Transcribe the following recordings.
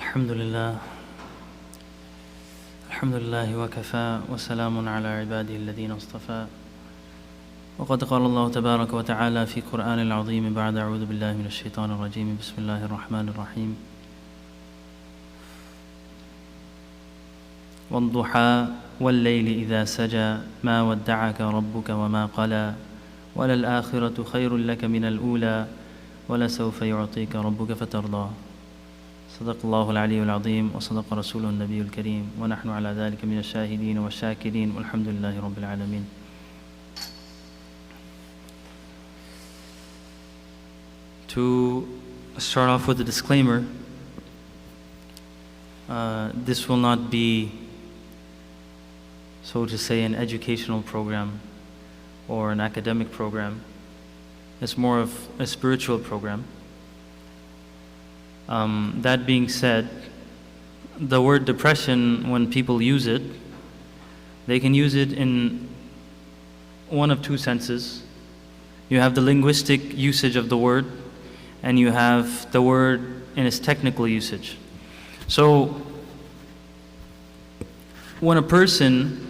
Alhamdulillah. Alhamdulillah wa kafa wa salamun ala ibadihi alladhina istafa. وقد قال الله تبارك وتعالى في قرآن العظيم بعد أعوذ بالله من الشيطان الرجيم بسم الله الرحمن الرحيم والضحى والليل إذا سجى ما ودعك ربك وما قلى وللآخرة خير لك من الأولى ولسوف يعطيك ربك فترضى صدق الله العلي العظيم وصدق رسوله النبي الكريم ونحن على ذلك من الشاهدين والشاكرين والحمد لله رب العالمين. To start off with a disclaimer, this will not be, so to say, an educational program or an academic program. It's more of a spiritual program. That being said, the word depression, when people use it, they can use it in one of two senses. You have the linguistic usage of the word, and you have the word in its technical usage. So, when a person,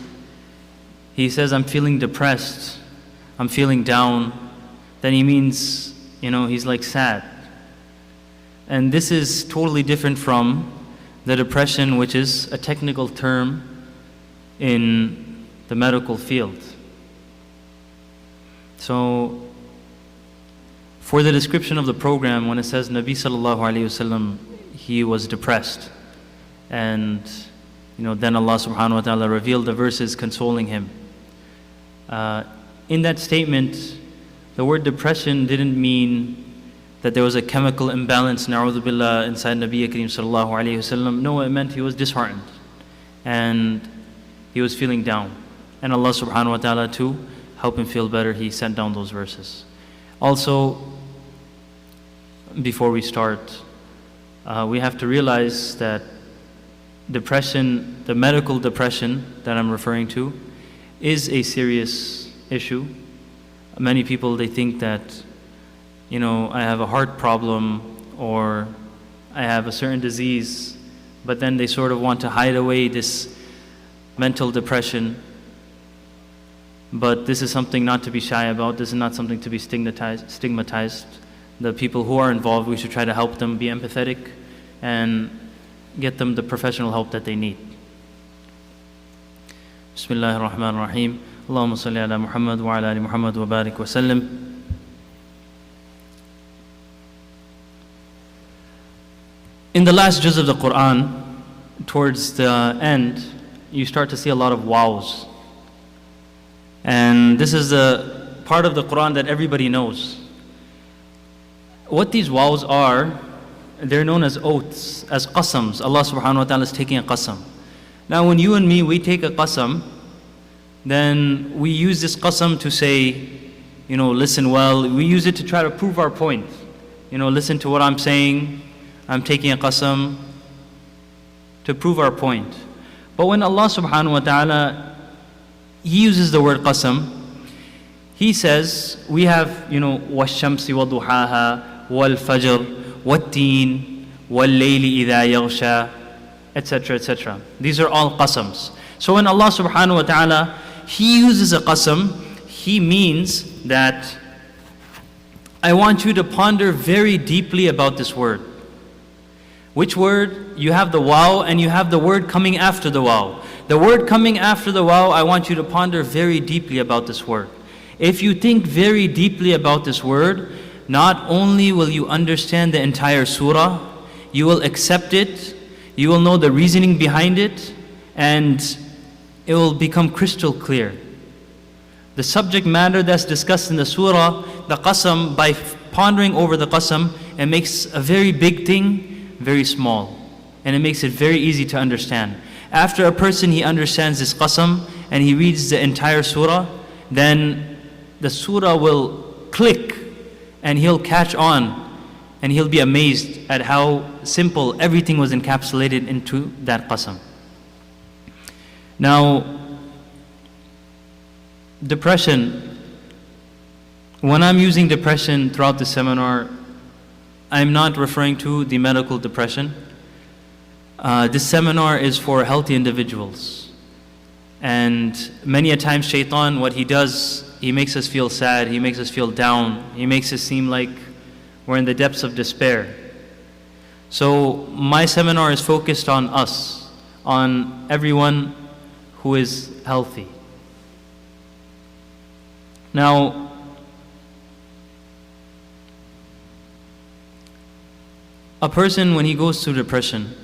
he says, I'm feeling depressed, I'm feeling down, then he means, he's like sad. And this is totally different from the depression, which is a technical term in the medical field. So, for the description of the program, when it says Nabi sallallahu alayhi wasallam, he was depressed, and then Allah subhanahu wa ta'ala revealed the verses consoling him. In that statement, the word depression didn't mean that there was a chemical imbalance, na'udhu billah, inside Nabi Kareem sallallahu alayhi wasallam. No, it meant he was disheartened and he was feeling down. And Allah subhanahu wa ta'ala, to help him feel better, he sent down those verses. Also, before we start, we have to realize that depression, the medical depression that I'm referring to, is a serious issue. Many people, they think that, I have a heart problem or I have a certain disease, but then they sort of want to hide away this mental depression. But this is something not to be shy about. This is not something to be stigmatized. The people who are involved, we should try to help them, be empathetic, and get them the professional help that they need. Bismillahir Rahmanir Rahim. Allahumma salli ala Muhammad wa ala ali Muhammad wa barik wa sallim. In the last juz of the Quran, towards the end, you start to see a lot of wows. And this is the part of the Quran that everybody knows. What these wows are, they're known as oaths, as qasams. Allah subhanahu wa ta'ala is taking a qasam. Now when you and me, we take a qasam, then we use this qasam to say, listen well. We use it to try to prove our point. Listen to what I'm saying. I'm taking a qasam to prove our point. But when Allah subhanahu wa ta'ala, He uses the word qasam, He says, we have, وَالشَّمْسِ وَضُحَاهَا وَالْفَجْرِ وَالتِّينِ وَاللَّيْلِ إِذَا يَغْشَى, etc., etc. These are all qasams. So when Allah subhanahu wa ta'ala, He uses a qasam, He means that I want you to ponder very deeply about this word. Which word? You have the waw and you have the word coming after the waw. The word coming after the waw, I want you to ponder very deeply about this word. If you think very deeply about this word, not only will you understand the entire surah, you will accept it, you will know the reasoning behind it, and it will become crystal clear. The subject matter that's discussed in the surah, the qasam, by pondering over the qasam, it makes a very big thing very small, and it makes it very easy to understand. After a person, he understands this qasam and he reads the entire surah, then the surah will click and he'll catch on and he'll be amazed at how simple everything was encapsulated into that qasam. Now, depression. When I'm using depression throughout the seminar, I'm not referring to the medical depression. This seminar is for healthy individuals. And many a time shaitan, what he does, he makes us feel sad, he makes us feel down, he makes us seem like we're in the depths of despair. So my seminar is focused on us, on everyone who is healthy. Now, a person when he goes through depression,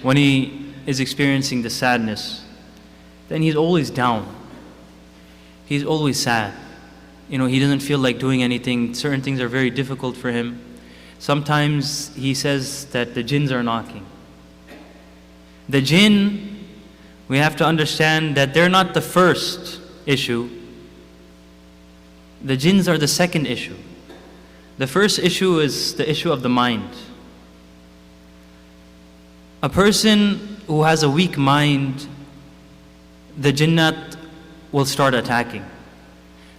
when he is experiencing the sadness, then he's always down. He's always sad. He doesn't feel like doing anything. Certain things are very difficult for him. Sometimes he says that the jinns are knocking. The jinn, we have to understand that they're not the first issue. The jinns are the second issue. The first issue is the issue of the mind. A person who has a weak mind, the jinnat will start attacking.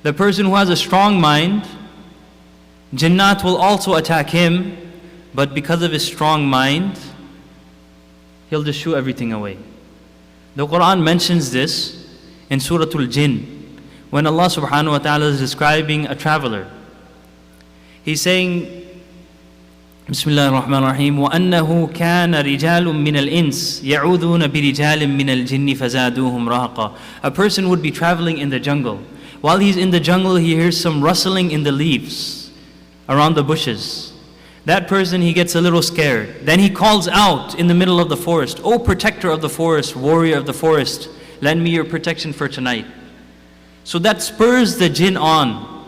The person who has a strong mind, jinnat will also attack him, but because of his strong mind, he'll just shoo everything away. The Quran mentions this in Surah Al-Jinn, when Allah subhanahu wa ta'ala is describing a traveler. He's saying, Bismillah ar-Rahman ar-Rahim, وَأَنَّهُ كَانَ رِجَالٌ مِّنَ الْإِنسِ يَعُوذُونَ بِرِجَالٍ مِّنَ الْجِنِّ فَزَادُوهُمْ رَهَقًا. A person would be traveling in the jungle. While he's in the jungle, he hears some rustling in the leaves around the bushes. That person, he gets a little scared. Then he calls out in the middle of the forest, "O protector of the forest, warrior of the forest, lend me your protection for tonight." So that spurs the jinn on.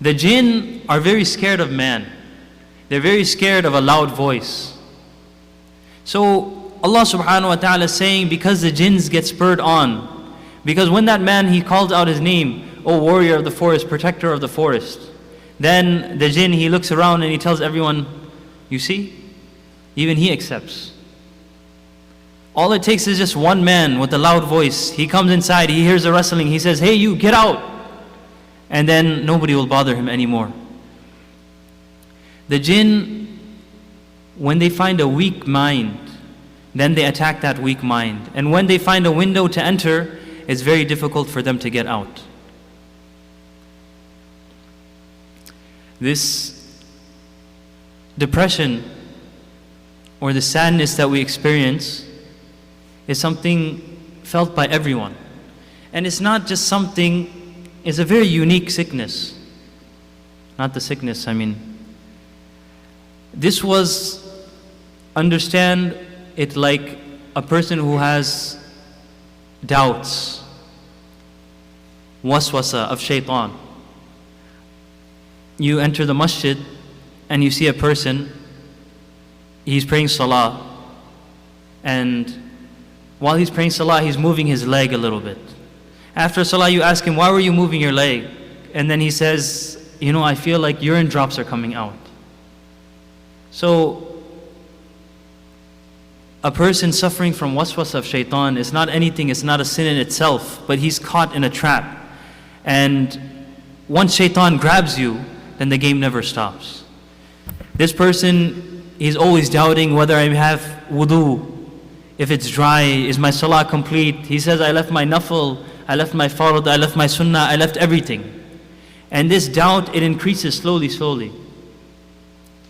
The jinn are very scared of man. They're very scared of a loud voice. So Allah subhanahu wa ta'ala is saying, because the jinns get spurred on, because when that man, he calls out his name, "O warrior of the forest, protector of the forest," then the jinn, he looks around and he tells everyone, "You see, even he accepts." All it takes is just one man with a loud voice. He comes inside, he hears the rustling, he says, "Hey you, get out!" And then nobody will bother him anymore. The jinn, when they find a weak mind, then they attack that weak mind. And when they find a window to enter, it's very difficult for them to get out. This depression or the sadness that we experience is something felt by everyone. And it's not just something, it's a very unique sickness. Not the sickness, I mean. This was, understand it like a person who has doubts, waswasa of shaitan. You enter the masjid and you see a person, he's praying salah, and while he's praying salah, he's moving his leg a little bit. After salah, you ask him, "Why were you moving your leg?" And then he says, "I feel like urine drops are coming out." So, a person suffering from waswas of shaitan is not anything, it's not a sin in itself, but he's caught in a trap. And once shaitan grabs you, then the game never stops. This person, he's always doubting whether I have wudu, if it's dry, is my salah complete? He says, "I left my nafil, I left my farad, I left my sunnah, I left everything." And this doubt, it increases slowly, slowly.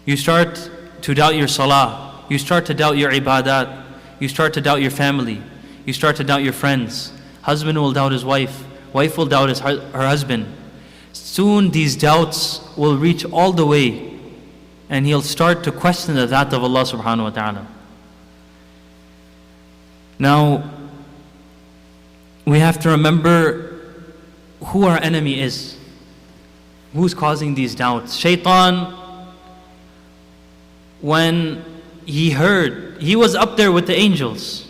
You start to doubt your salah, you start to doubt your ibadat, you start to doubt your family, you start to doubt your friends. Husband will doubt his wife, wife will doubt her husband. Soon these doubts will reach all the way, and he'll start to question the dhat of Allah subhanahu wa ta'ala. Now, we have to remember who our enemy is. Who's causing these doubts? Shaitan, when he heard, he was up there with the angels.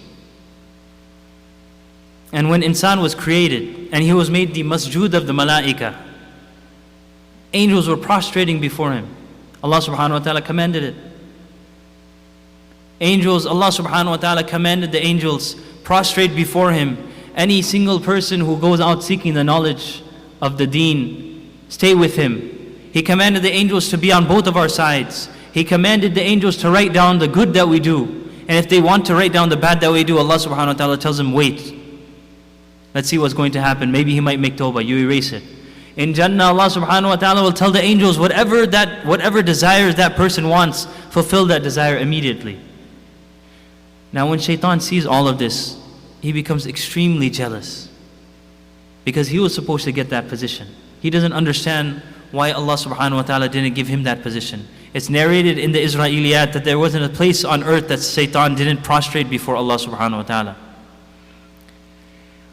And when insan was created, and he was made the masjood of the malaika, angels were prostrating before him. Allah subhanahu wa ta'ala commanded it. Angels, Allah subhanahu wa ta'ala commanded the angels, prostrate before him. Any single person who goes out seeking the knowledge of the deen, stay with him. He commanded the angels to be on both of our sides. He commanded the angels to write down the good that we do. And if they want to write down the bad that we do, Allah subhanahu wa ta'ala tells them, wait. Let's see what's going to happen. Maybe he might make tawbah. You erase it. In Jannah, Allah subhanahu wa ta'ala will tell the angels, whatever desires that person wants, fulfill that desire immediately. Now when shaitan sees all of this, he becomes extremely jealous. Because he was supposed to get that position. He doesn't understand why Allah subhanahu wa ta'ala didn't give him that position. It's narrated in the Israeliyat that there wasn't a place on earth that shaitan didn't prostrate before Allah subhanahu wa ta'ala.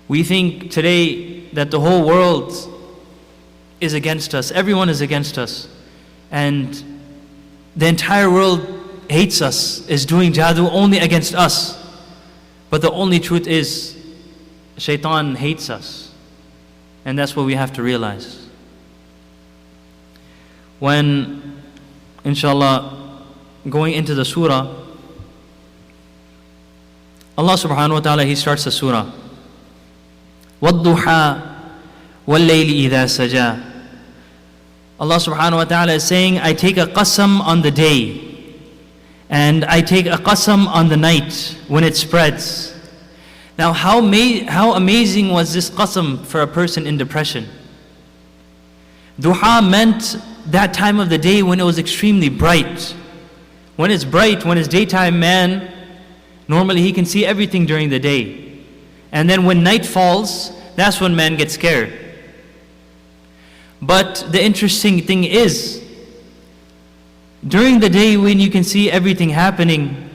We think today that the whole world is against us. Everyone is against us. And the entire world hates us, is doing jadoo only against us. But the only truth is, shaitan hates us. And that's what we have to realize. When, inshallah, going into the surah, Allah subhanahu wa ta'ala, He starts the surah. وَالضُّحَى وَاللَّيْلِ إِذَا سَجَى. Allah subhanahu wa ta'ala is saying, I take a qasam on the day, and I take a qasam on the night when it spreads. Now how amazing was this qasam for a person in depression? Duha meant that time of the day when it was extremely bright. When it's bright, when it's daytime, man, normally he can see everything during the day. And then when night falls, that's when man gets scared. But the interesting thing is, during the day when you can see everything happening,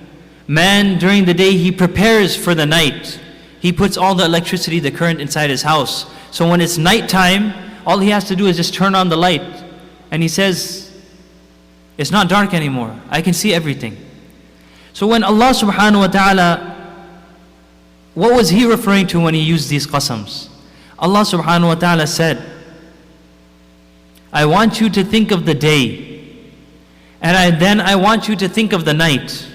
man during the day he prepares for the night. He puts all the electricity, the current inside his house. So when it's nighttime, all he has to do is just turn on the light. And he says, it's not dark anymore. I can see everything. So when Allah subhanahu wa ta'ala, what was He referring to when He used these qasams? Allah subhanahu wa ta'ala said, I want you to think of the day, and then I want you to think of the night.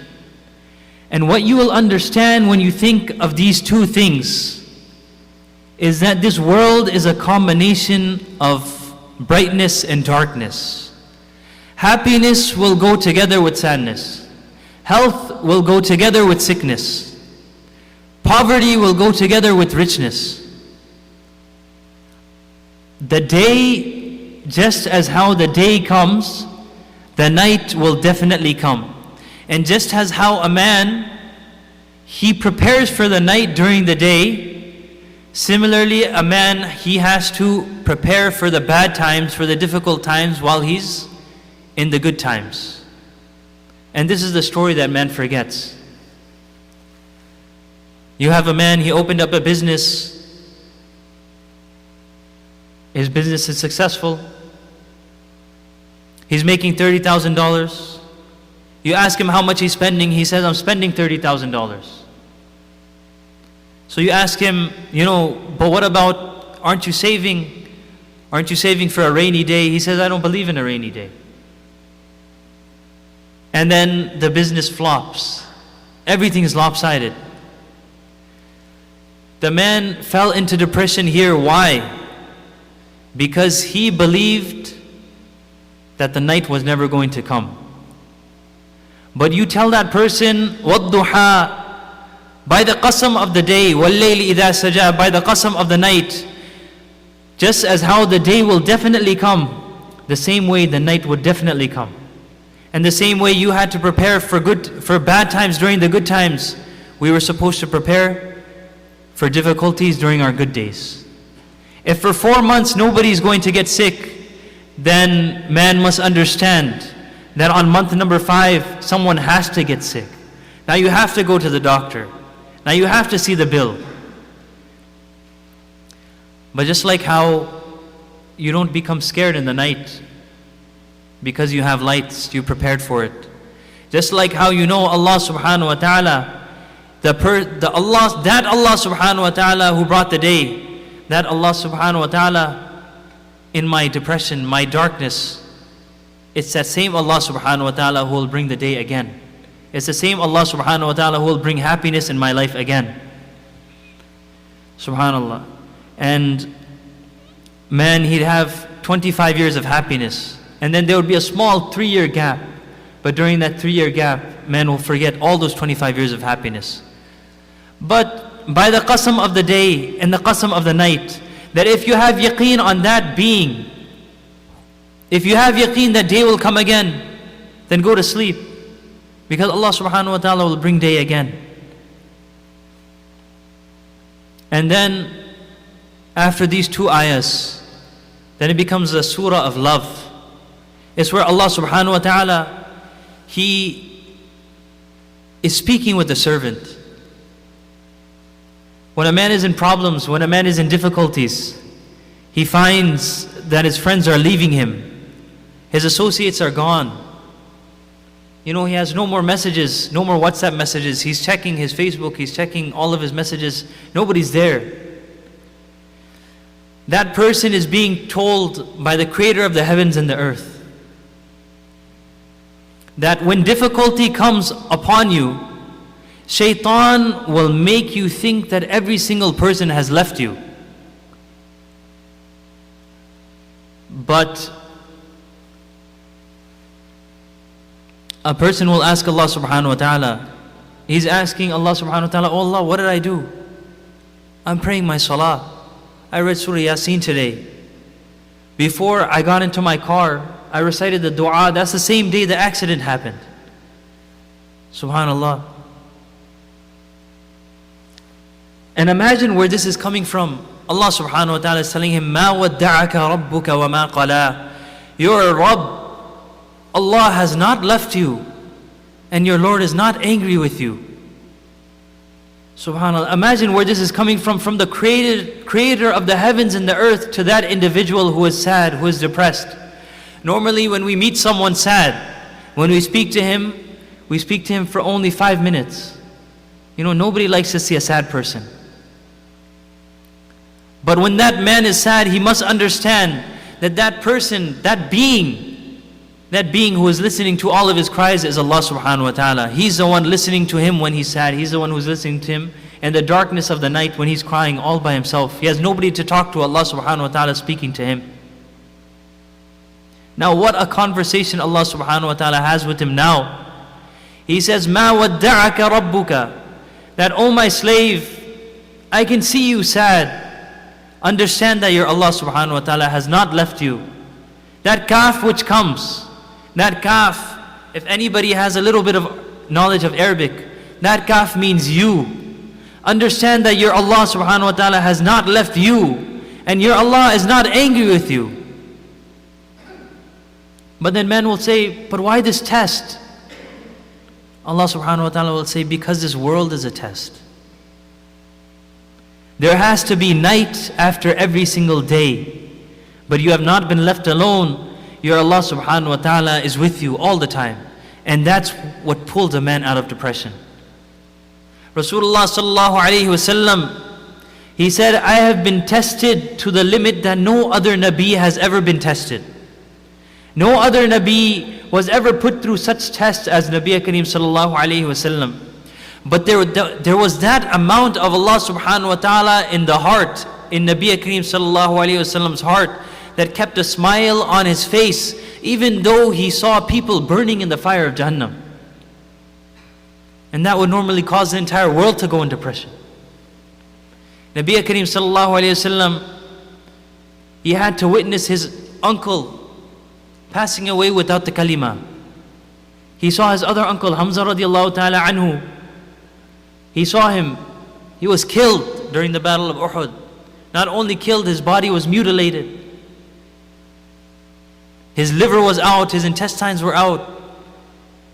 And what you will understand when you think of these two things is that this world is a combination of brightness and darkness. Happiness will go together with sadness. Health will go together with sickness. Poverty will go together with richness. The day, just as how the day comes, the night will definitely come. And just as how a man, he prepares for the night during the day, similarly a man, he has to prepare for the bad times, for the difficult times while he's in the good times. And this is the story that man forgets. You have a man, he opened up a business. His business is successful. He's making $30,000. You ask him how much he's spending, he says, I'm spending $30,000. So you ask him, but what about, aren't you saving? Aren't you saving for a rainy day? He says, I don't believe in a rainy day. And then the business flops. Everything is lopsided. The man fell into depression here. Why? Because he believed that the night was never going to come. But you tell that person, وَالضُّحَى, by the qasam of the day, وَاللَّيْلِ إِذَا سَجَى, by the qasam of the night, just as how the day will definitely come, the same way the night would definitely come. And the same way you had to prepare for bad times during the good times, we were supposed to prepare for difficulties during our good days. If for 4 months nobody's going to get sick, then man must understand that on month number 5, someone has to get sick. Now you have to go to the doctor. Now you have to see the bill. But just like how you don't become scared in the night because you have lights, you prepared for it. Just like how Allah subhanahu wa ta'ala, that Allah subhanahu wa ta'ala who brought the day, that Allah subhanahu wa ta'ala, in my depression, my darkness, it's that same Allah subhanahu wa ta'ala who will bring the day again. It's the same Allah subhanahu wa ta'ala who will bring happiness in my life again. Subhanallah. And man, he'd have 25 years of happiness, and then there would be a small 3-year gap. But during that 3-year gap, man will forget all those 25 years of happiness. But by the qasam of the day and the qasam of the night, that if you have yaqeen on that being, if you have yaqeen that day will come again, then go to sleep. Because Allah subhanahu wa ta'ala will bring day again. And then, after these 2 ayahs, then it becomes a surah of love. It's where Allah subhanahu wa ta'ala, He is speaking with the servant. When a man is in problems, when a man is in difficulties, he finds that his friends are leaving him. His associates are gone. He has no more messages, no more WhatsApp messages. He's checking his Facebook, he's checking all of his messages. Nobody's there. That person is being told by the Creator of the heavens and the earth that when difficulty comes upon you, Shaitan will make you think that every single person has left you. But a person will ask Allah subhanahu wa ta'ala, he's asking Allah subhanahu wa ta'ala, oh Allah, what did I do? I'm praying my salah. I read Surah Yasin today. Before I got into my car, I recited the dua. That's the same day the accident happened. Subhanallah. And imagine where this is coming from. Allah subhanahu wa ta'ala is telling him, مَا وَدَّعَكَ رَبُّكَ وَمَا قَلَى. Your Rabb, Allah has not left you, and your Lord is not angry with you. Subhanallah. Imagine where this is coming from the creator of the heavens and the earth to that individual who is sad, who is depressed. Normally when we meet someone sad, when we speak to him for only 5 minutes. Nobody likes to see a sad person. But when that man is sad, he must understand that that person, that being who is listening to all of his cries is Allah subhanahu wa ta'ala. He's the one listening to him when he's sad. He's the one who's listening to him in the darkness of the night when he's crying all by himself. He has nobody to talk to. Allah subhanahu wa ta'ala speaking to him. Now what a conversation Allah subhanahu wa ta'ala has with him now. He says, مَا وَدَّعَكَ رَبُّكَ. That, oh my slave, I can see you sad. Understand that your Allah subhanahu wa ta'ala has not left you. That kaf which comes, that kaf, if anybody has a little bit of knowledge of Arabic, that kaf means you. Understand that your Allah subhanahu wa ta'ala has not left you, and your Allah is not angry with you. But then man will say, but why this test? Allah subhanahu wa ta'ala will say, because this world is a test. There has to be night after every single day. But you have not been left alone. Your Allah subhanahu wa ta'ala is with you all the time. And that's what pulled a man out of depression. Rasulullah sallallahu alayhi wasallam, he said, I have been tested to the limit that no other Nabi has ever been tested. No other Nabi was ever put through such tests as Nabi Kareem sallallahu alayhi wasallam. But there was that amount of Allah subhanahu wa ta'ala in the heart, in Nabi Kareem sallallahu alayhi wasallam's heart, that kept a smile on his face, even though he saw people burning in the fire of Jahannam. And that would normally cause the entire world to go into depression. Nabi Kareem sallallahu alayhi wasallam, he had to witness his uncle passing away without the kalima. He saw his other uncle, Hamza radiallahu ta'ala anhu. He saw him. He was killed during the battle of Uhud. Not only killed, his body was mutilated. His liver was out, his intestines were out.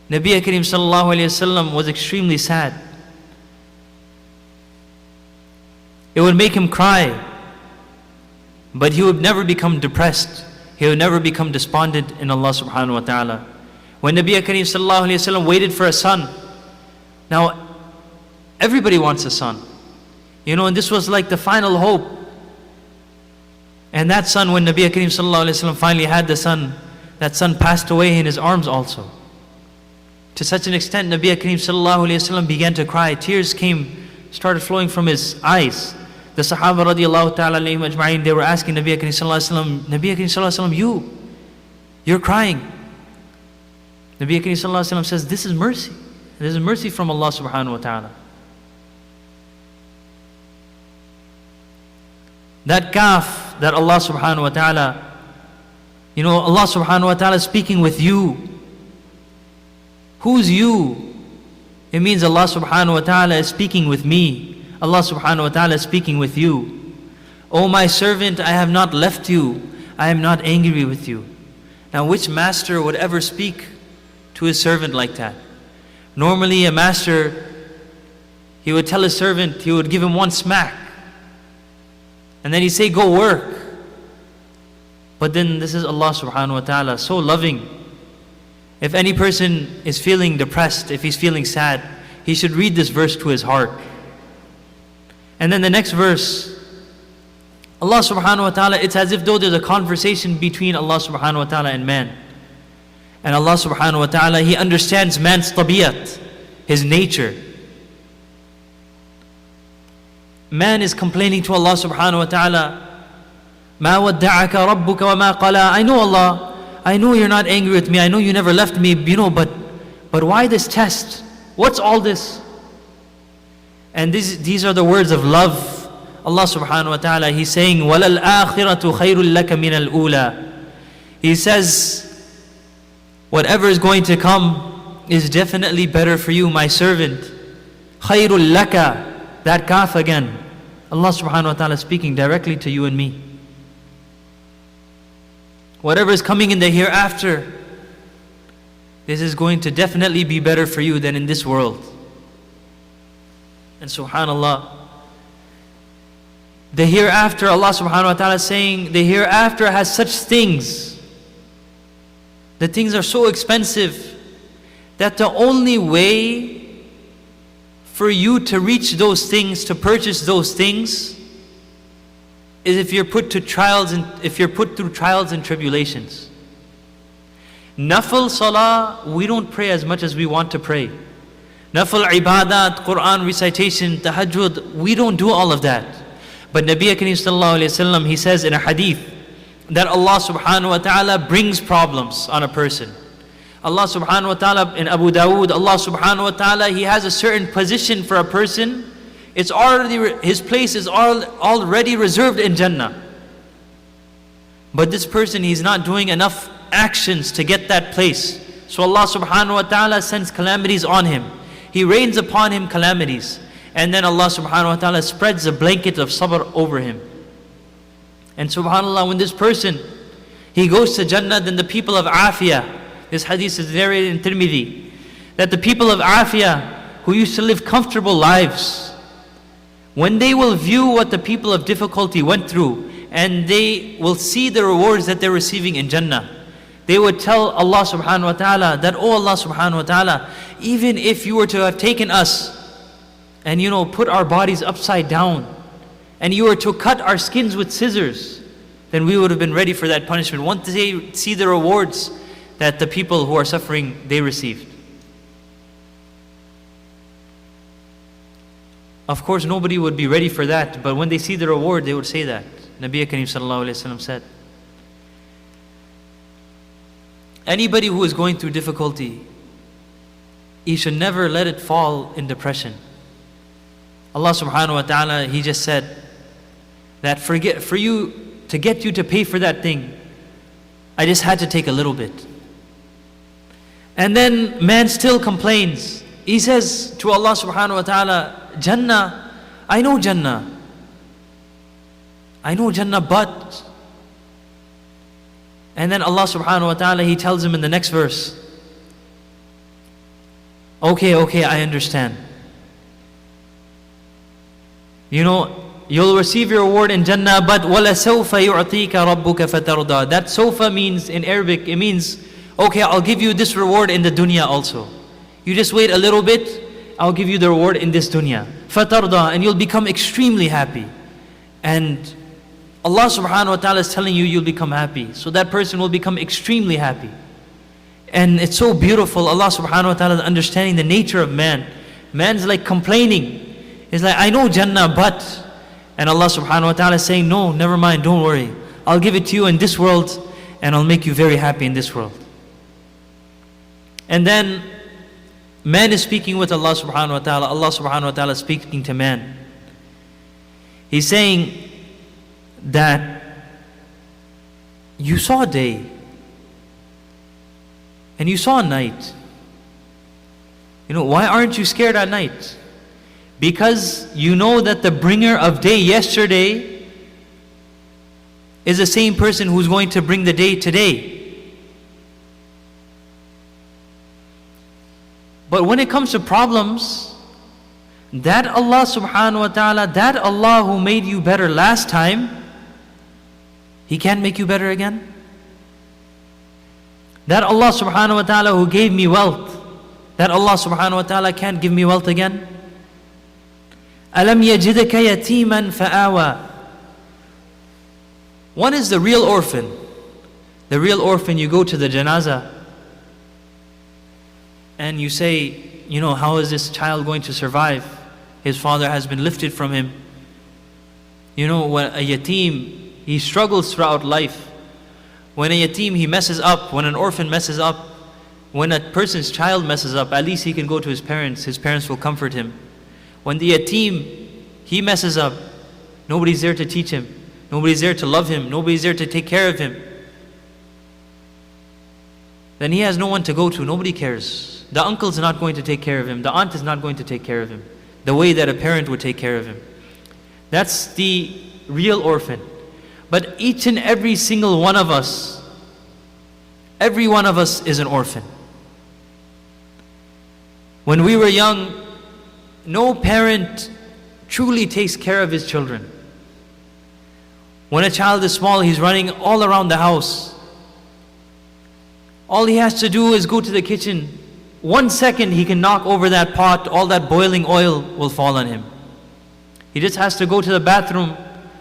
Nabi Kareem sallallahu alayhi wasallam was extremely sad. It would make him cry. But he would never become depressed. He would never become despondent in Allah subhanahu wa ta'ala. When Nabi Kareem sallallahu alayhi wasallam waited for a son. Now, everybody wants a son. And this was like the final hope. And that son, when Nabi Kareem sallallahu alayhi wasallam finally had the son, that son passed away in his arms also. To such an extent, Nabi Kareem sallallahu alayhi wasallam began to cry. Tears started flowing from his eyes. The Sahaba radiallahu ta'ala alayhim ajma'in, they were asking Nabi Kareem sallallahu alayhi wasallam, Nabi Kareem sallallahu alayhi wasallam, you're crying. Nabi Kareem sallallahu alaihi wasallam says, this is mercy. This is mercy from Allah subhanahu wa ta'ala. That kaf that Allah subhanahu wa ta'ala, Allah subhanahu wa ta'ala is speaking with you. Who's you? It means Allah subhanahu wa ta'ala is speaking with me. Allah subhanahu wa ta'ala is speaking with you. O my servant, I have not left you. I am not angry with you. Now which master would ever speak to his servant like that? Normally a master, he would tell his servant, he would give him one smack. And then he'd say, go work. But then this is Allah subhanahu wa ta'ala, so loving. If any person is feeling depressed, if he's feeling sad, he should read this verse to his heart. And then the next verse, Allah subhanahu wa ta'ala, it's as if though there's a conversation between Allah subhanahu wa ta'ala and man. And Allah subhanahu wa ta'ala, He understands man's tabiyat, his nature. Man is complaining to Allah subhanahu wa ta'ala, مَا وَدَّعَكَ رَبُّكَ وَمَا قَلَى. I know Allah, I know you're not angry with me, I know you never left me, but why this test? What's all this? And these are the words of love. Allah subhanahu wa ta'ala, He's saying, وَلَلْآخِرَةُ خَيْرٌ لَكَ مِنَ الْأُولَى. He says, whatever is going to come is definitely better for you, my servant. خَيْرٌ لَكَ. That kaf again. Allah subhanahu wa ta'ala speaking directly to you and me. Whatever is coming in the hereafter, this is going to definitely be better for you than in this world. And subhanallah, the hereafter, Allah subhanahu wa ta'ala is saying, the hereafter has such things. The things are so expensive that the only way for you to reach those things, to purchase those things, is if you're put through trials and tribulations. Nafil salah, we don't pray as much as we want to pray. Nafil ibadat, Quran recitation, tahajjud, we don't do all of that. But Nabi Kareem sallallahu alayhi wa sallam, he says in a hadith that Allah subhanahu wa ta'ala brings problems on a person. Allah subhanahu wa ta'ala in Abu Dawood, Allah subhanahu wa ta'ala, He has a certain position for a person. It's already, his place is already reserved in Jannah. But this person, he's not doing enough actions to get that place. So Allah subhanahu wa ta'ala sends calamities on him. He rains upon him calamities. And then Allah subhanahu wa ta'ala spreads a blanket of sabr over him. And subhanallah, when this person, he goes to Jannah, then the people of Afiyah, this hadith is narrated in Tirmidhi, that the people of Afiyah, who used to live comfortable lives, when they will view what the people of difficulty went through, and they will see the rewards that they're receiving in Jannah, they would tell Allah subhanahu wa ta'ala that, oh Allah subhanahu wa ta'ala, even if you were to have taken us and put our bodies upside down, and you were to cut our skins with scissors, then we would have been ready for that punishment. Once they see the rewards that the people who are suffering, they received. Of course, nobody would be ready for that, but when they see the reward, they would say that. Nabi Kareem sallallahu alayhi wa sallam said, anybody who is going through difficulty, he should never let it fall in depression. Allah subhanahu wa ta'ala, He just said that to get you to pay for that thing, I just had to take a little bit. And then man still complains. He says to Allah subhanahu wa ta'ala, Jannah, I know Jannah, but... And then Allah subhanahu wa ta'ala, He tells him in the next verse, okay, I understand. You'll receive your reward in Jannah, but وَلَسَوْفَ يُعْطِيكَ رَبُّكَ فَتَرْضَى. That sawfa means, in Arabic, it means, okay, I'll give you this reward in the dunya also. You just wait a little bit, I'll give you the reward in this dunya. فَتَرْضَى, and you'll become extremely happy. And Allah subhanahu wa ta'ala is telling you, you'll become happy. So that person will become extremely happy. And it's so beautiful, Allah subhanahu wa ta'ala is understanding the nature of man. Man's like complaining. He's like, I know Jannah, but... And Allah subhanahu wa ta'ala is saying, no, never mind, don't worry. I'll give it to you in this world, and I'll make you very happy in this world. And then man is speaking with Allah subhanahu wa ta'ala. Allah subhanahu wa ta'ala is speaking to man. He's saying that you saw a day and you saw a night. Why aren't you scared at night? Because you know that the bringer of day yesterday is the same person who's going to bring the day today. But when it comes to problems, that Allah subhanahu wa ta'ala, that Allah who made you better last time, He can't make you better again? That Allah subhanahu wa ta'ala who gave me wealth, that Allah subhanahu wa ta'ala can't give me wealth again? Alam yajidaka yatiman fa'awa. One is the real orphan. The real orphan, you go to the janazah and you say, how is this child going to survive? His father has been lifted from him. When a yatim, he struggles throughout life. When a yatim, he messes up. When an orphan messes up. When a person's child messes up, at least he can go to his parents will comfort him. When the yatim, he messes up, nobody's there to teach him. Nobody's there to love him. Nobody's there to take care of him. Then he has no one to go to. Nobody cares. The uncle's not going to take care of him. The aunt is not going to take care of him the way that a parent would take care of him. That's the real orphan. But each and every single one of us, every one of us is an orphan. When we were young, no parent truly takes care of his children. When a child is small, he's running all around the house. All he has to do is go to the kitchen. 1 second he can knock over that pot, all that boiling oil will fall on him. He just has to go to the bathroom,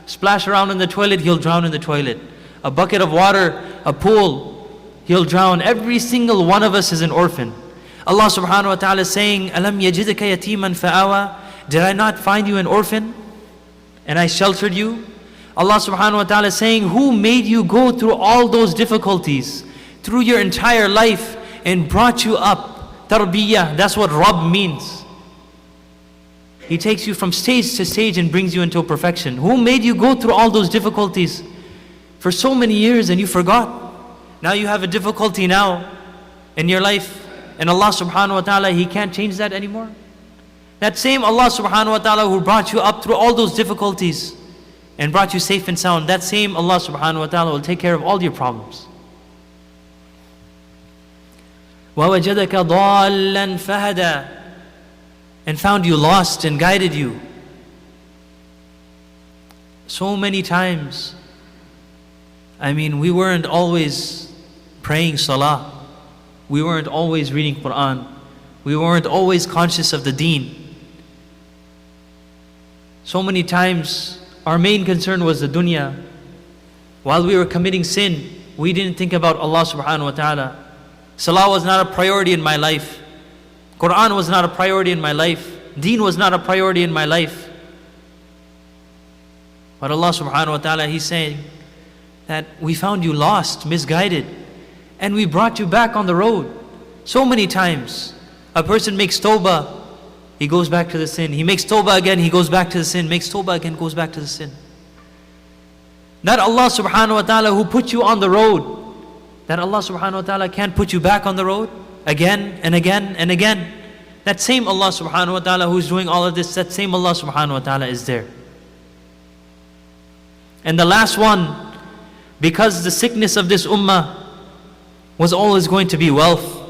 splash around in the toilet, he'll drown in the toilet. A bucket of water, a pool, he'll drown. Every single one of us is an orphan. Allah subhanahu wa ta'ala is saying, Alam yajidaka yatiman fa'awa. Did I not find you an orphan and I sheltered you? Allah subhanahu wa ta'ala is saying, who made you go through all those difficulties through your entire life and brought you up? Tarbiyah, that's what Rabb means. He takes you from stage to stage and brings you into perfection. Who made you go through all those difficulties for so many years and you forgot? Now you have a difficulty now in your life, and Allah subhanahu wa ta'ala, He can't change that anymore. That same Allah subhanahu wa ta'ala who brought you up through all those difficulties and brought you safe and sound, that same Allah subhanahu wa ta'ala will take care of all your problems. وَوَجَدَكَ ضَالًّا فَهَدَى. And found you lost and guided you. So many times, we weren't always praying salah. We weren't always reading Quran. We weren't always conscious of the deen. So many times, our main concern was the dunya. While we were committing sin, we didn't think about Allah subhanahu wa ta'ala. Salah was not a priority in my life. Quran was not a priority in my life. Deen was not a priority in my life. But Allah subhanahu wa ta'ala, He's saying that we found you lost, misguided, and we brought you back on the road. So many times, a person makes tawbah, he goes back to the sin. He makes tawbah again, he goes back to the sin. Makes tawbah again, goes back to the sin. That Allah subhanahu wa ta'ala who put you on the road, that Allah subhanahu wa ta'ala can't put you back on the road again and again and again. That same Allah subhanahu wa ta'ala who's doing all of this, that same Allah subhanahu wa ta'ala is there. And the last one, because the sickness of this ummah was always going to be wealth.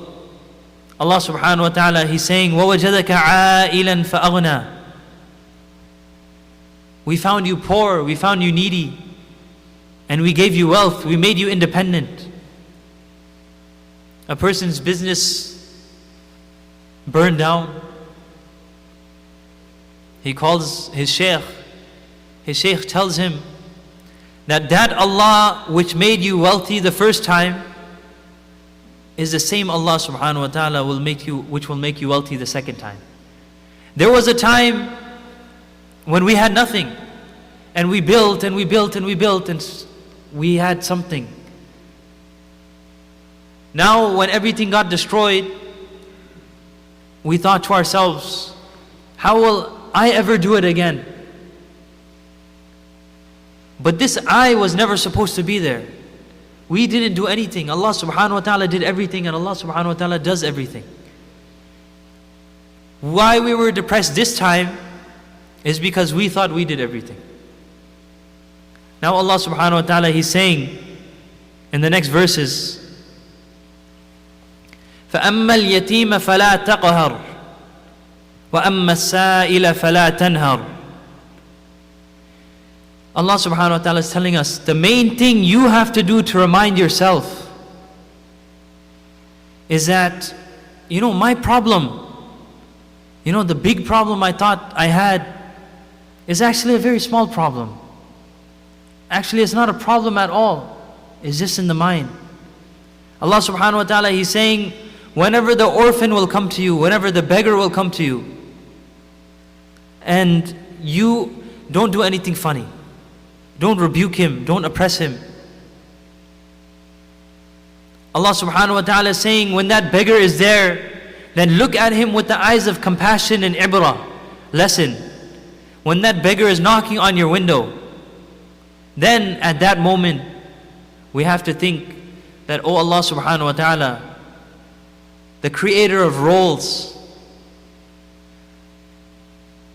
Allah subhanahu wa ta'ala, He's saying, وَوَجَدَكَ عَائِلًا فَأَغْنَى. We found you poor, we found you needy, and we gave you wealth, we made you independent. A person's business burned down. He calls his shaykh. His shaykh tells him that Allah which made you wealthy the first time is the same Allah subhanahu wa ta'ala which will make you wealthy the second time. There was a time when we had nothing, and we built and we built and we built, and we had something. Now when everything got destroyed, we thought to ourselves, how will I ever do it again? But this I was never supposed to be there. We didn't do anything. Allah subhanahu wa ta'ala did everything, and Allah subhanahu wa ta'ala does everything. Why we were depressed this time is because we thought we did everything. Now Allah subhanahu wa ta'ala, He's saying in the next verses, فَأَمَّا الْيَتِيمَ فَلَا تَقْهَرْ وَأَمَّا السَّائِلَ فَلَا تَنْهَرْ. Allah subhanahu wa ta'ala is telling us, the main thing you have to do to remind yourself is that, my problem, the big problem I thought I had is actually a very small problem. Actually, it's not a problem at all. It's just in the mind. Allah subhanahu wa ta'ala, He's saying, whenever the orphan will come to you, whenever the beggar will come to you, and you don't do anything funny. Don't rebuke him, don't oppress him. Allah subhanahu wa ta'ala is saying, when that beggar is there, then look at him with the eyes of compassion and ibrah, lesson. When that beggar is knocking on your window, then at that moment, we have to think that, oh Allah subhanahu wa ta'ala, the creator of roles,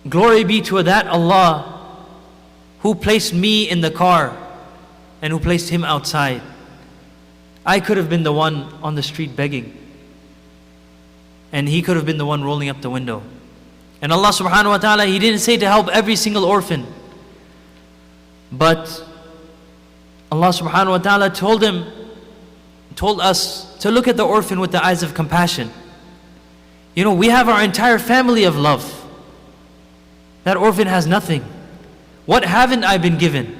glory be to that Allah who placed me in the car and who placed him outside. I could have been the one on the street begging, and he could have been the one rolling up the window. And Allah subhanahu wa ta'ala, He didn't say to help every single orphan, but Allah subhanahu wa ta'ala told us to look at the orphan with the eyes of compassion. We have our entire family of love. That orphan has nothing. What haven't I been given?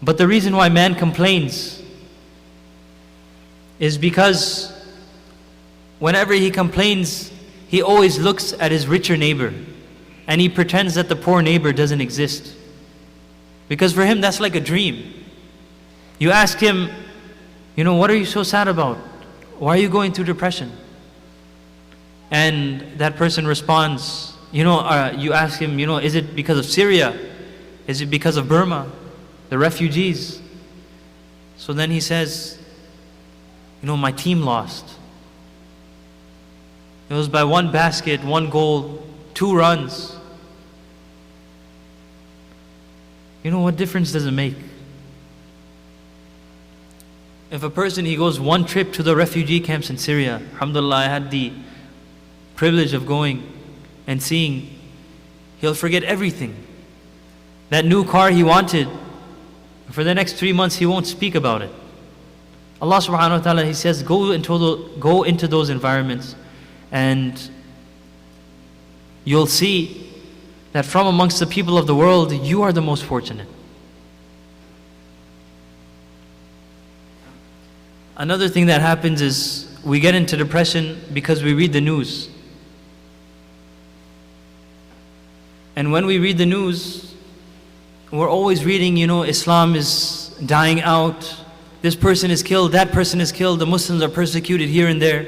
But the reason why man complains is because whenever he complains, he always looks at his richer neighbor and he pretends that the poor neighbor doesn't exist. Because for him, that's like a dream. You ask him, what are you so sad about? Why are you going through depression? And that person responds, you ask him, is it because of Syria? Is it because of Burma, the refugees? So then he says, my team lost. It was by one basket, one goal, 2 runs. What difference does it make? If a person, he goes one trip to the refugee camps in Syria, alhamdulillah, I had the privilege of going and seeing, he'll forget everything. That new car he wanted, for the next 3 months he won't speak about it. Allah subhanahu wa ta'ala, He says, go into those environments, and you'll see that from amongst the people of the world, you are the most fortunate. Another thing that happens is we get into depression because we read the news. And when we read the news, we're always reading, Islam is dying out, this person is killed, that person is killed, the Muslims are persecuted here and there.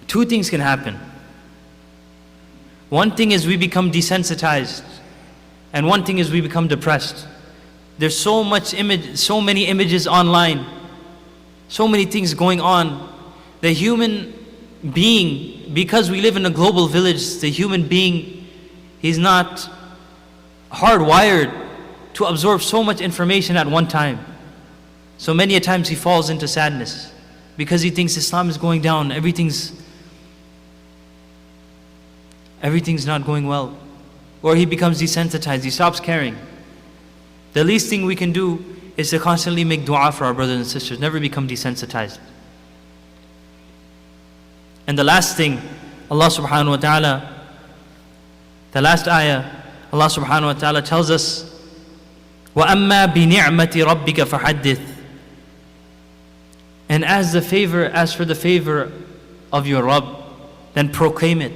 2 things can happen. One thing is we become desensitized, and one thing is we become depressed. There's so many images online, so many things going on. The human being, because we live in a global village, the human being, he's not hardwired to absorb so much information at one time. So many a times he falls into sadness because he thinks Islam is going down, everything's not going well. Or he becomes desensitized, he stops caring. The least thing we can do is to constantly make dua for our brothers and sisters, never become desensitized. And the last thing, Allah subhanahu wa ta'ala, the last ayah, Allah subhanahu wa ta'ala tells us, وَأَمَّا بِنِعْمَةِ رَبِّكَ فَحَدِّثْ. And as for the favor of your Rabb, then proclaim it.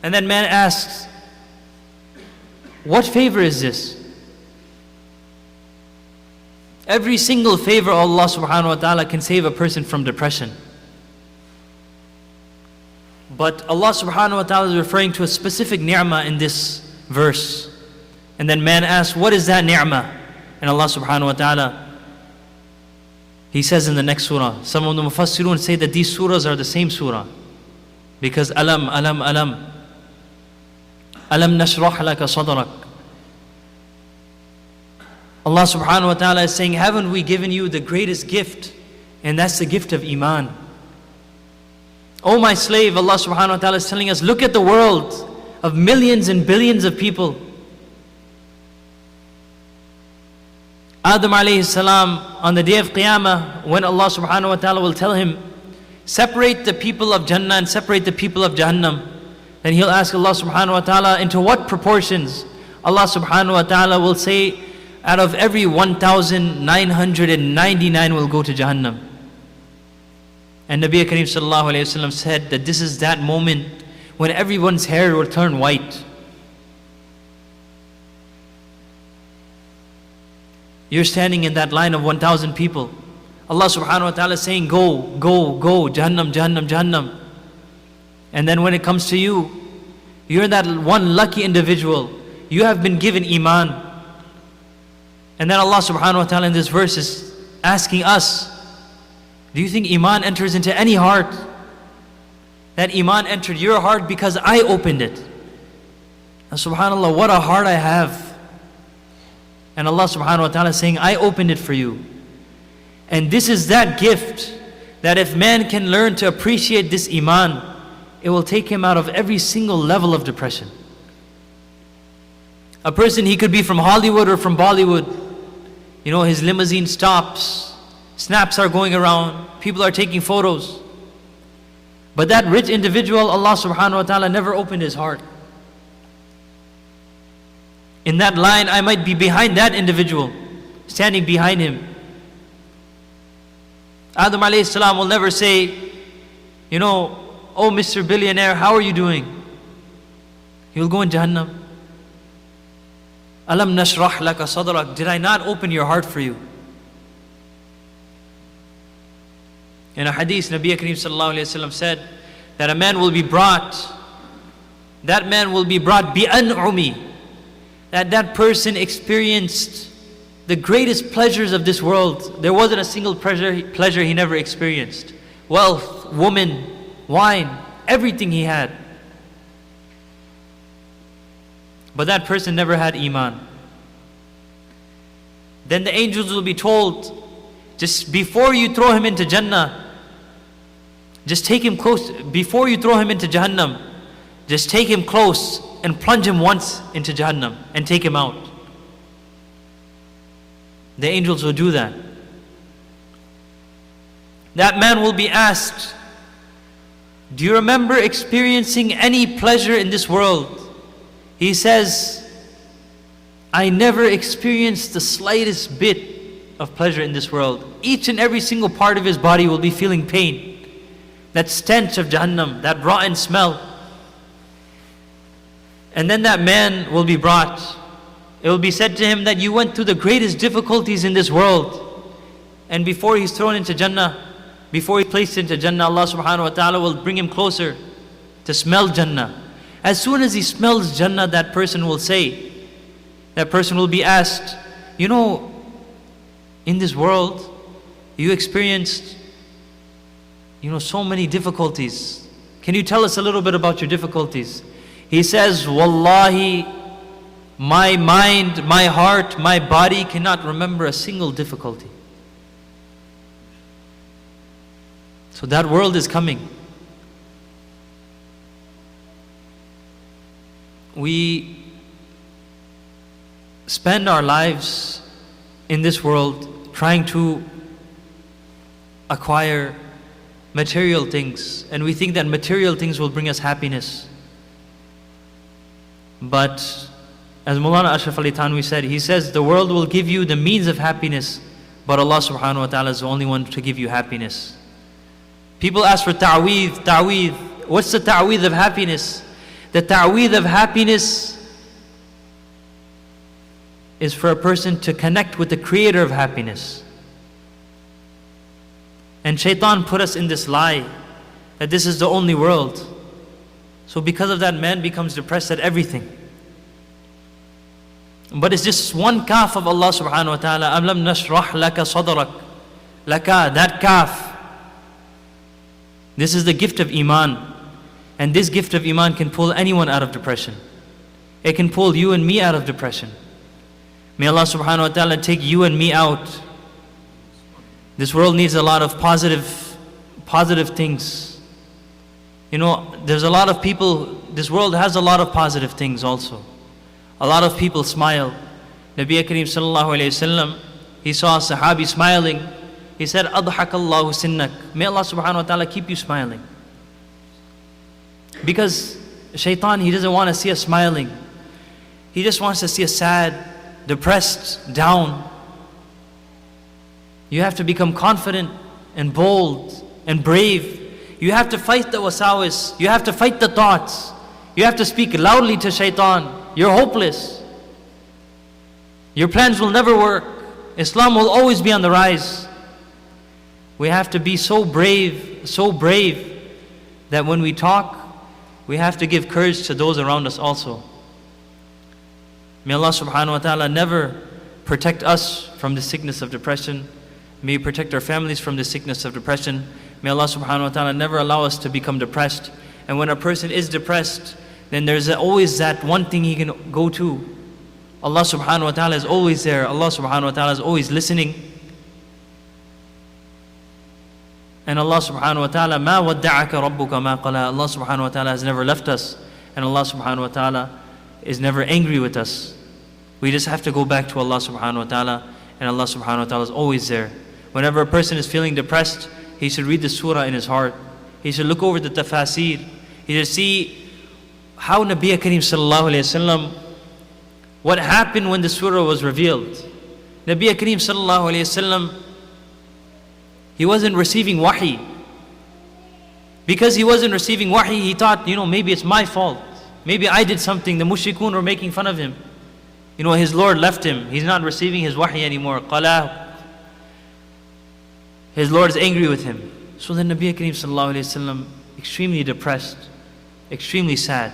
And then man asks, what favor is this? Every single favor of Allah subhanahu wa ta'ala can save a person from depression. But Allah subhanahu wa ta'ala is referring to a specific ni'mah in this verse. And then man asks, what is that ni'mah? And Allah subhanahu wa ta'ala, He says in the next surah, some of the mufassirun say that these surahs are the same surah. Because alam, alam, alam. Alam nashrah laka sadrak. Allah subhanahu wa ta'ala is saying, haven't we given you the greatest gift? And that's the gift of Iman. Oh my slave, Allah subhanahu wa ta'ala is telling us, look at the world of millions and billions of people. Adam alayhi salam, on the day of Qiyamah, when Allah subhanahu wa ta'ala will tell him, separate the people of Jannah and separate the people of Jahannam. Then he'll ask Allah subhanahu wa ta'ala, into what proportions? Allah subhanahu wa ta'ala will say, out of every 1,999 will go to Jahannam. And Nabi Kareem sallallahu alayhi wa sallam said that this is that moment when everyone's hair will turn white. You're standing in that line of 1,000 people. Allah subhanahu wa ta'ala is saying, go, go, go, Jahannam, Jahannam, Jahannam. And then when it comes to you, you're that one lucky individual. You have been given Iman. And then Allah subhanahu wa ta'ala in this verse is asking us, do you think Iman enters into any heart? That Iman entered your heart because I opened it. And subhanAllah, what a heart I have. And Allah subhanahu wa ta'ala is saying, I opened it for you. And this is that gift that if man can learn to appreciate this Iman, it will take him out of every single level of depression. A person, he could be from Hollywood or from Bollywood. You know, his limousine stops, snaps are going around, people are taking photos. But that rich individual, Allah subhanahu wa ta'ala never opened his heart. In that line, I might be behind that individual, standing behind him. Adam alayhi salam will never say, you know, oh Mr. Billionaire, how are you doing? He will go in Jahannam. Alam nashrah laka sadrak. Did I not open your heart for you? In a hadith, Nabi Kareem sallallahu alayhi wa sallam said that a man will be brought, bi'an'umi, that person experienced the greatest pleasures of this world. There wasn't a single pleasure he never experienced. Wealth, woman, wine, everything he had. But that person never had Iman. Then the angels will be told, just before you throw him into Jannah, just take him close. Before you throw him into Jahannam, just take him close and plunge him once into Jahannam and take him out. The angels will do that. That man will be asked, do you remember experiencing any pleasure in this world? He says, I never experienced the slightest bit of pleasure in this world. Each and every single part of his body will be feeling pain. That stench of Jahannam, that rotten smell. And then that man will be brought. It will be said to him that you went through the greatest difficulties in this world. And before he's thrown into Jannah, before he's placed into Jannah, Allah subhanahu wa ta'ala will bring him closer to smell Jannah. As soon as he smells Jannah, that person will be asked, you know, in this world, you experienced, you know, so many difficulties. Can you tell us a little bit about your difficulties? He says, Wallahi, my mind, my heart, my body cannot remember a single difficulty. So that world is coming. We spend our lives in this world trying to acquire material things, and we think that material things will bring us happiness. But as Mawlana Ashraf Ali Thanwi said, he says the world will give you the means of happiness, but Allah subhanahu wa ta'ala is the only one to give you happiness. People ask for ta'weed. What's the ta'weed of happiness? The ta'weed of happiness is for a person to connect with the creator of happiness. And shaitan put us in this lie that this is the only world. So because of that, man becomes depressed at everything. But it's just one kaf of Allah subhanahu wa ta'ala. Am lam nashrah laka sadrak. Laka, that kaf. This is the gift of Iman. And this gift of Iman can pull anyone out of depression. It can pull you and me out of depression. May Allah subhanahu wa ta'ala take you and me out. This world needs a lot of positive things. You know, there's a lot of people, this world has a lot of positive things also. A lot of people smile. Nabi Kareem sallallahu alayhi wasallam, he saw a sahabi smiling. He said, Adhakallahu sinnak. May Allah subhanahu wa ta'ala keep you smiling. Because shaitan, he doesn't want to see us smiling. He just wants to see us sad, depressed, down. You have to become confident and bold and brave. You have to fight the wasawis. You have to fight the thoughts. You have to speak loudly to shaitan. You're hopeless. Your plans will never work. Islam will always be on the rise. We have to be so brave that when we talk, we have to give courage to those around us also. May Allah subhanahu wa ta'ala never protect us from the sickness of depression. May He protect our families from the sickness of depression. May Allah subhanahu wa ta'ala never allow us to become depressed. And when a person is depressed, then there's always that one thing he can go to. Allah subhanahu wa ta'ala is always there. Allah subhanahu wa ta'ala is always listening. And Allah subhanahu wa ta'ala, مَا وَدَّعَكَ رَبُّكَ مَا قَلَى. Allah subhanahu wa ta'ala has never left us. And Allah subhanahu wa ta'ala is never angry with us. We just have to go back to Allah subhanahu wa ta'ala. And Allah subhanahu wa ta'ala is always there. Whenever a person is feeling depressed, he should read the surah in his heart. He should look over the tafasir. He should see how Nabi Kareem sallallahu alayhi wasallam, what happened when the surah was revealed. Nabi Kareem sallallahu alayhi wasallam, he wasn't receiving wahi. Because he wasn't receiving wahi, he thought, maybe it's my fault. Maybe I did something. The mushrikun were making fun of him. His Lord left him. He's not receiving his wahi anymore. Qala. His Lord is angry with him. So then Nabi Kareem sallallahu alayhi wasallam, extremely depressed, extremely sad.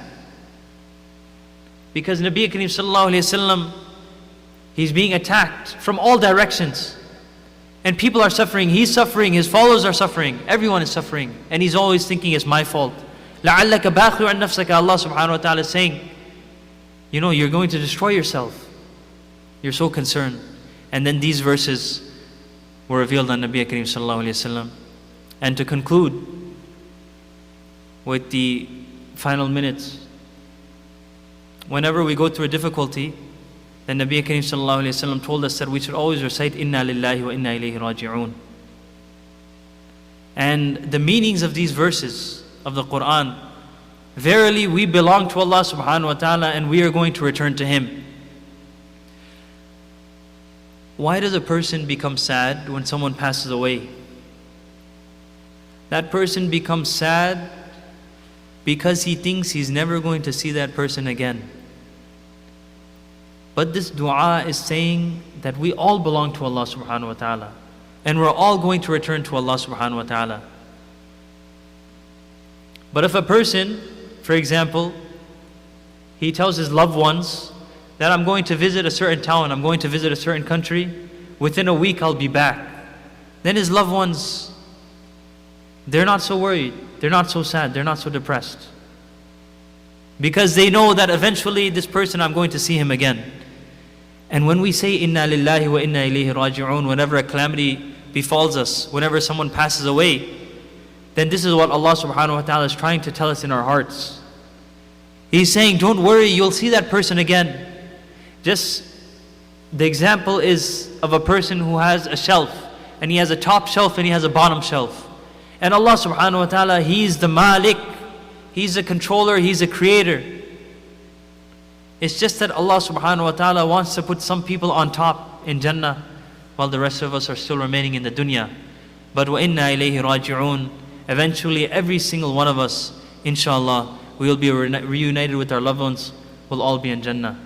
Because Nabi Kareem sallallahu alayhi wasallam, he's being attacked from all directions. And people are suffering, he's suffering, his followers are suffering, everyone is suffering. And he's always thinking it's my fault. لَعَلَّكَ بَاخِعُ عَنْ نَفْسَكَ. Allah subhanahu wa ta'ala is saying, you're going to destroy yourself. You're so concerned. And then these verses were revealed on Nabi Kareem sallallahu alayhi wasallam. And to conclude with the final minutes, whenever we go through a difficulty, then Nabi Kareem sallallahu alayhi wasallam told us that we should always recite Inna lillahi wa inna ilayhi raji'un. And the meanings of these verses of the Quran, verily we belong to Allah subhanahu wa ta'ala and we are going to return to Him. Why does a person become sad when someone passes away? That person becomes sad because he thinks he's never going to see that person again. But this dua is saying that we all belong to Allah subhanahu wa ta'ala. And we're all going to return to Allah subhanahu wa ta'ala. But if a person, for example, he tells his loved ones that I'm going to visit a certain town, I'm going to visit a certain country, within a week I'll be back. Then his loved ones, they're not so worried, they're not so sad, they're not so depressed. Because they know that eventually this person, I'm going to see him again. And when we say Inna lillahi wa inna ilayhi raji'un, whenever a calamity befalls us, whenever someone passes away, then this is what Allah subhanahu wa ta'ala is trying to tell us in our hearts. He's saying, don't worry, you'll see that person again. Just the example is of a person who has a shelf, and he has a top shelf and he has a bottom shelf. And Allah subhanahu wa ta'ala, He's the Malik, He's a controller, He's a creator. It's just that Allah subhanahu wa ta'ala wants to put some people on top in Jannah, while the rest of us are still remaining in the dunya. But wa inna ilayhi raji'un. Eventually every single one of us, inshallah, we will be reunited with our loved ones. We'll all be in Jannah.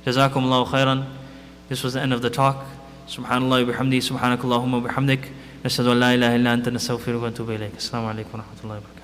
Jazakumullahu Khairun. This was the end of the talk. Subhanallah wa bihamdi, subhanakallahumma wa bihamdik. Nashhadu an la ilaha illa anta nastaghfiruka wa natubu ilayk. Assalamu alaikum wa rahmatullahi wa barakatuh.